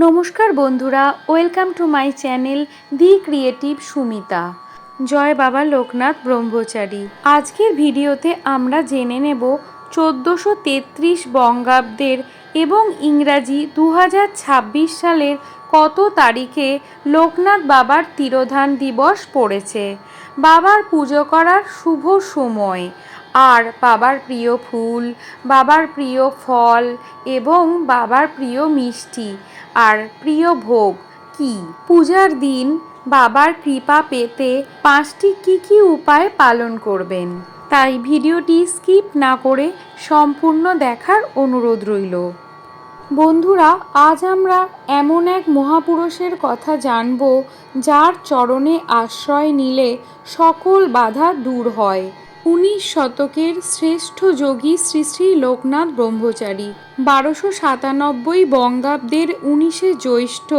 নমস্কার বন্ধুরা, welcome to my channel the creative Sumita. জয় বাবা লোকনাথ ব্রহ্মচারী। আজকের ভিডিওতে আমরা জেনে নেব 1433 বঙ্গাব্দের এবং ইংরাজি 2026 সালের কত তারিখে লোকনাথ বাবার তিরোধান দিবস পড়েছে, বাবার পুজো করার শুভ সময়, আর বাবার প্রিয় ফুল, বাবার প্রিয় ফল এবং বাবার প্রিয় মিষ্টি আর প্রিয় ভোগ কি। পূজার দিন বাবার কৃপা পেতে 5টি কি উপায় পালন করবেন, তাই ভিডিওটি স্কিপ না করে সম্পূর্ণ দেখার অনুরোধ রইল। বন্ধুরা, আজ আমরা এমন এক মহাপুরুষের কথা জানব যার চরণে আশ্রয় নিলে সকল বাধা দূর হয়। 19 শতকের শ্রেষ্ঠ যোগী শ্রী শ্রী লোকনাথ ব্রহ্মচারী। 1297 বঙ্গাব্দের 19শে জ্যৈষ্ঠ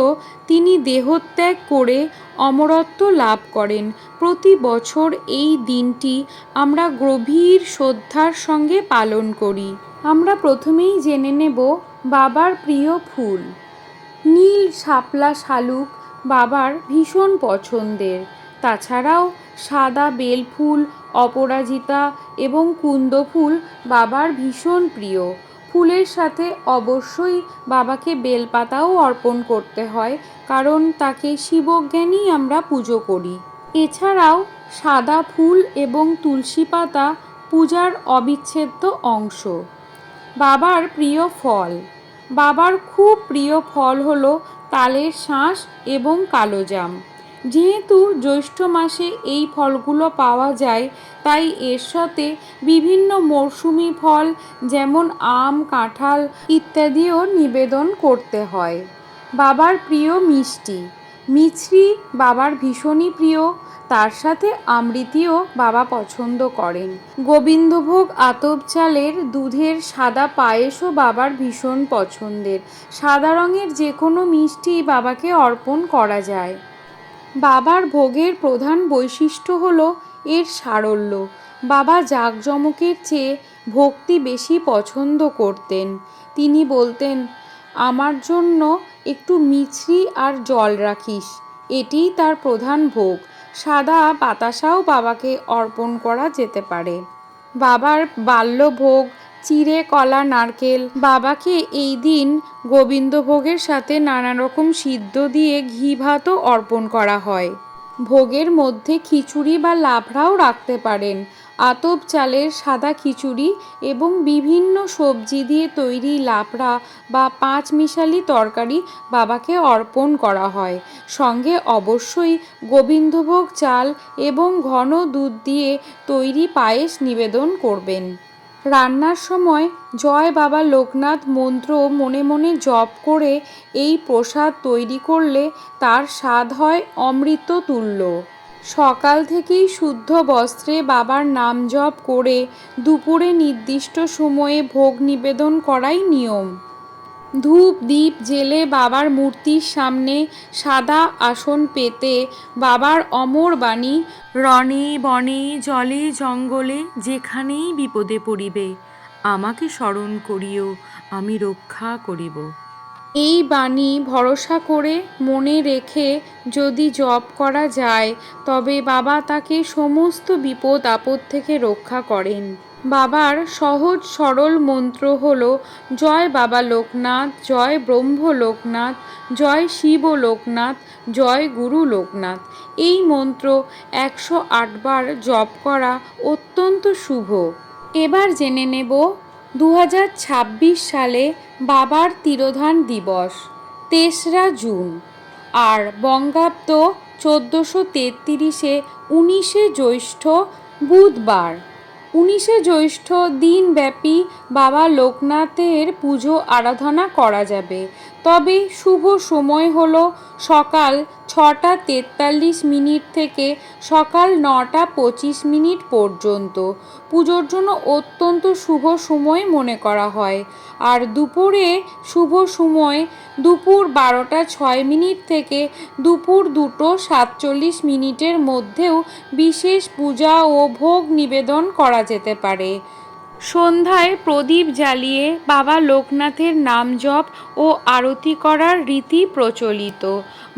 তিনি দেহত্যাগ করে অমরত্ব লাভ করেন। প্রতি বছর এই দিনটি আমরা গভীর শ্রদ্ধার সঙ্গে পালন করি। আমরা প্রথমেই জেনে নেব বাবার প্রিয় ফুল। নীল শাপলা শালুক বাবার ভীষণ পছন্দের। তাছাড়াও সাদা বেলফুল, অপরাজিতা এবং কুন্দ ফুল বাবার ভীষণ প্রিয়। ফুলের সাথে অবশ্যই বাবাকে বেলপাতাও অর্পণ করতে হয়, কারণ তাকে শিবজ্ঞানী আমরা পুজো করি। এছাড়াও সাদা ফুল এবং তুলসী পাতা পূজার অবিচ্ছেদ্য অংশ। বাবার প্রিয় ফল। বাবার খুব প্রিয় ফল হলো তালের শাঁস এবং কালোজাম। যেহেতু জ্যৈষ্ঠ মাসে এই ফলগুলো পাওয়া যায়, তাই এর সাথে বিভিন্ন মরশুমি ফল যেমন আম, কাঁঠাল ইত্যাদিও নিবেদন করতে হয়। বাবার প্রিয় মিষ্টি। মিছরি বাবার ভীষণই প্রিয়, তার সাথে আমৃতিও বাবা পছন্দ করেন। গোবিন্দভোগ আতপ চালের দুধের সাদা পায়েসও বাবার ভীষণ পছন্দের। সাদা রঙের যে কোনো মিষ্টি বাবাকে অর্পণ করা যায়। বাবার ভোগের প্রধান বৈশিষ্ট্য হলো এর সারল্য। বাবা জাঁকজমকের চেয়ে ভক্তি বেশি পছন্দ করতেন। তিনি বলতেন, আমার জন্য একটু মিছরি আর জল রাখিস। এটিই তার প্রধান ভোগ। সাদা বাতাসাও বাবাকে অর্পণ করা যেতে পারে। বাবার বাল্যভোগ চিড়ে, কলা, নারকেল। বাবাকে এই দিন গোবিন্দভোগের সাথে নানা রকম সিদ্ধ দিয়ে ঘি ভাতও অর্পণ করা হয়। ভোগের মধ্যে খিচুড়ি বা লাবড়াও রাখতে পারেন। আতপ চালের সাদা খিচুড়ি এবং বিভিন্ন সবজি দিয়ে তৈরি লাবড়া বা পাঁচমিশালি তরকারি বাবাকে অর্পণ করা হয়। সঙ্গে অবশ্যই গোবিন্দভোগ চাল এবং ঘন দুধ দিয়ে তৈরি পায়েস নিবেদন করবেন। রান্নার সময় জয় বাবা লোকনাথ মন্ত্র মনে মনে জপ করে এই প্রসাদ তৈরি করলে তার স্বাদ হয় অমৃত তুল্য। সকাল থেকেই শুদ্ধ বস্ত্রে বাবার নাম জপ করে দুপুরে নির্দিষ্ট সময়ে ভোগ নিবেদন করাই নিয়ম। ধূপ দ্বীপ জেলে বাবার মূর্তির সামনে সাদা আসন পেতে বাবার অমর বাণী, রণে বনে জলে জঙ্গলে যেখানেই বিপদে পড়িবে আমাকে স্মরণ করিও, আমি রক্ষা করিব। এই বাণী ভরসা করে মনে রেখে যদি জপ করা যায়, তবে বাবা তাকে সমস্ত বিপদ আপদ থেকে রক্ষা করেন। বাবার সহজ সরল মন্ত্র হল জয় বাবা লোকনাথ, জয় ব্রহ্ম লোকনাথ, জয় শিব লোকনাথ, জয় গুরু লোকনাথ। এই মন্ত্র 108 বার জপ করা অত্যন্ত শুভ। এবার জেনে নেব 2026 সালে বাবার তিরোধান দিবস 3রা জুন, আর বঙ্গাব্দ 1433-এ 19শে জ্যৈষ্ঠ বুধবার। 19শে জ্যৈষ্ঠ দিনব্যাপী বাবা লোকনাথের পুজো আরাধনা করা যাবে, তবে শুভ সময় হলো সকাল 6টা 43 থেকে সকাল 9টা 25 পর্যন্ত। পুজোর জন্য অত্যন্ত শুভ সময় মনে করা হয়। আর দুপুরে শুভ সময় দুপুর 12টা 6 থেকে দুপুর 2টো 47 মধ্যেও বিশেষ পূজা ও ভোগ নিবেদন করা যেতে পারে। সন্ধ্যায় প্রদীপ জ্বালিয়ে বাবা লোকনাথের নাম জপ ও আরতি করার রীতি প্রচলিত।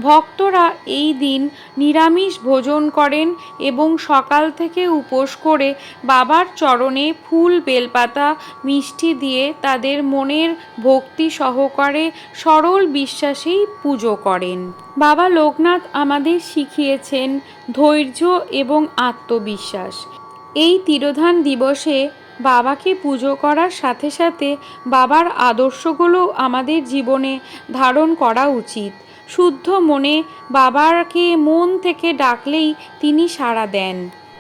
ভক্তরা এই দিন নিরামিষ ভোজন করেন এবং সকাল থেকে উপোস করে বাবার চরণে ফুল বেলপাতা মিষ্টি দিয়ে তাদের মনের ভক্তি সহকারে সরল বিশ্বাসেই পুজো করেন। বাবা লোকনাথ আমাদের শিখিয়েছেন ধৈর্য এবং আত্মবিশ্বাস। এই তিরোধান দিবসে বাবাকে পুজো করার সাথে সাথে বাবার আদর্শগুলো আমাদের জীবনে ধারণ করা উচিত। শুদ্ধ মনে বাবাকে মন থেকে ডাকলেই তিনি সাড়া দেন।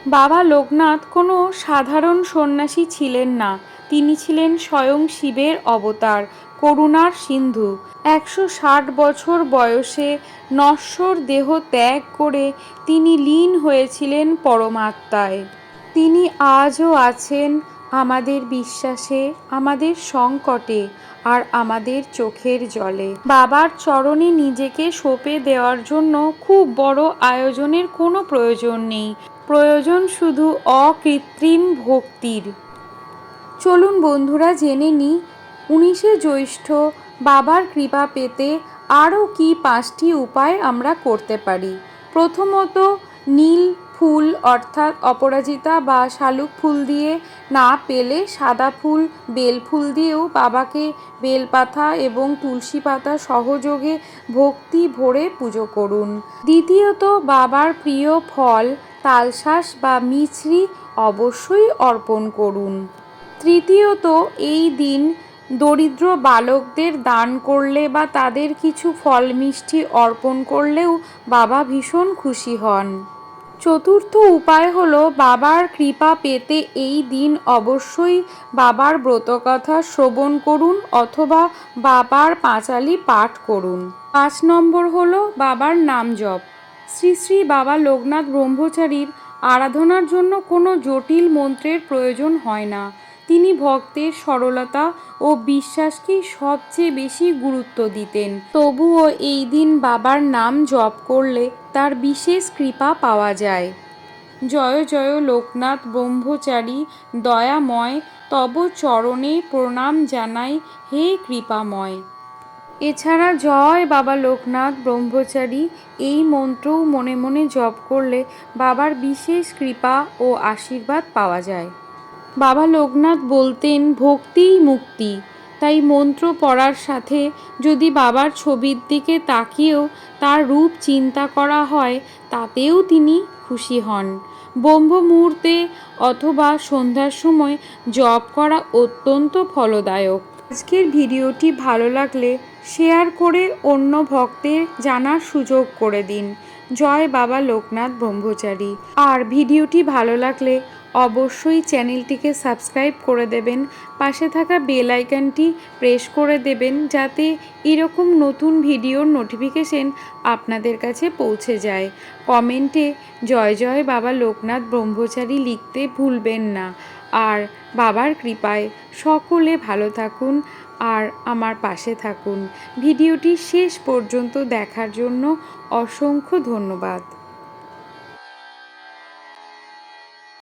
বাবা লোকনাথ কোনো সাধারণ সন্ন্যাসী ছিলেন না, তিনি ছিলেন স্বয়ং শিবের অবতার, করুণার সিন্ধু। 160 বছর বয়সে নশ্বর দেহ ত্যাগ করে তিনি লীন হয়েছিলেন পরমাত্মায়। তিনি আজও আছেন আমাদের বিশ্বাসে, আমাদের সংকটে আর আমাদের চোখের জলে। বাবার চরণে নিজেকে সঁপে দেওয়ার জন্য খুব বড় আয়োজনের কোনো প্রয়োজন নেই, প্রয়োজন শুধু অকৃত্রিম ভক্তির। চলুন বন্ধুরা জেনে নিই 19শে জ্যৈষ্ঠ বাবার কৃপা পেতে আরও কি 5টি উপায় আমরা করতে পারি। প্রথমত, নীল ফুল অর্থাৎ অপরাজিতা বা শালুক ফুল দিয়ে না পেলে সাদা ফুল, বেল ফুল দিয়েও বাবাকে বেলপাতা এবং তুলসী পাতা সহযোগে ভক্তি ভরে পুজো করুন। দ্বিতীয়ত, বাবার প্রিয় ফল তালশাঁস বা মিছরি অবশ্যই অর্পণ করুন। তৃতীয়ত, এই দিন দরিদ্র বালকদের দান করলে বা তাদের কিছু ফল মিষ্টি অর্পণ করলেও বাবা ভীষণ খুশি হন। চতুর্থ উপায় হলো বাবার কৃপা পেতে এই দিন অবশ্যই বাবার ব্রতকথা শ্রবণ করুন অথবা বাবার পাঁচালি পাঠ করুন। 5 নম্বর হলো বাবার নাম জপ। শ্রী শ্রী বাবা লোকনাথ ব্রহ্মচারীর আরাধনার জন্য কোনো জটিল মন্ত্রের প্রয়োজন হয় না। তিনি ভক্তের সরলতা ও বিশ্বাসকেই সবচেয়ে বেশি গুরুত্ব দিতেন। তবুও এই দিন বাবার নাম জপ করলে তার বিশেষ কৃপা পাওয়া যায়। জয় জয় লোকনাথ ব্রহ্মচারী দয়াময়, তব চরণে প্রণাম জানাই হে কৃপাময়। এছাড়া জয় বাবা লোকনাথ ব্রহ্মচারী এই মন্ত্রও মনে মনে জপ করলে বাবার বিশেষ কৃপা ও আশীর্বাদ পাওয়া যায়। বাবা লোকনাথ বলতেন ভক্তিই মুক্তি, তাই মন্ত্র পড়ার সাথে যদি বাবার ছবির দিকে তাকিয়েও তার রূপ চিন্তা করা হয় তাতেও তিনি খুশি হন। ব্রহ্ম মুহূর্তে অথবা সন্ধ্যার সময় জপ করা অত্যন্ত ফলদায়ক। আজকের ভিডিওটি ভালো লাগলে শেয়ার করে অন্য ভক্তের জানার সুযোগ করে দিন। জয় বাবা লোকনাথ ব্রহ্মচারী। আর ভিডিওটি ভালো লাগলে অবশ্যই চ্যানেলটিকে সাবস্ক্রাইব করে দেবেন, পাশে থাকা বেল আইকনটি প্রেস করে দেবেন যাতে এরকম নতুন ভিডিওর নোটিফিকেশন আপনাদের কাছে পৌঁছে যায়। কমেন্টে জয় জয় বাবা লোকনাথ ব্রহ্মচারী লিখতে ভুলবেন না। আর বাবার কৃপায় সকলে ভালো থাকুন আর আমার পাশে থাকুন। ভিডিওটি শেষ পর্যন্ত দেখার জন্য অসংখ্য ধন্যবাদ।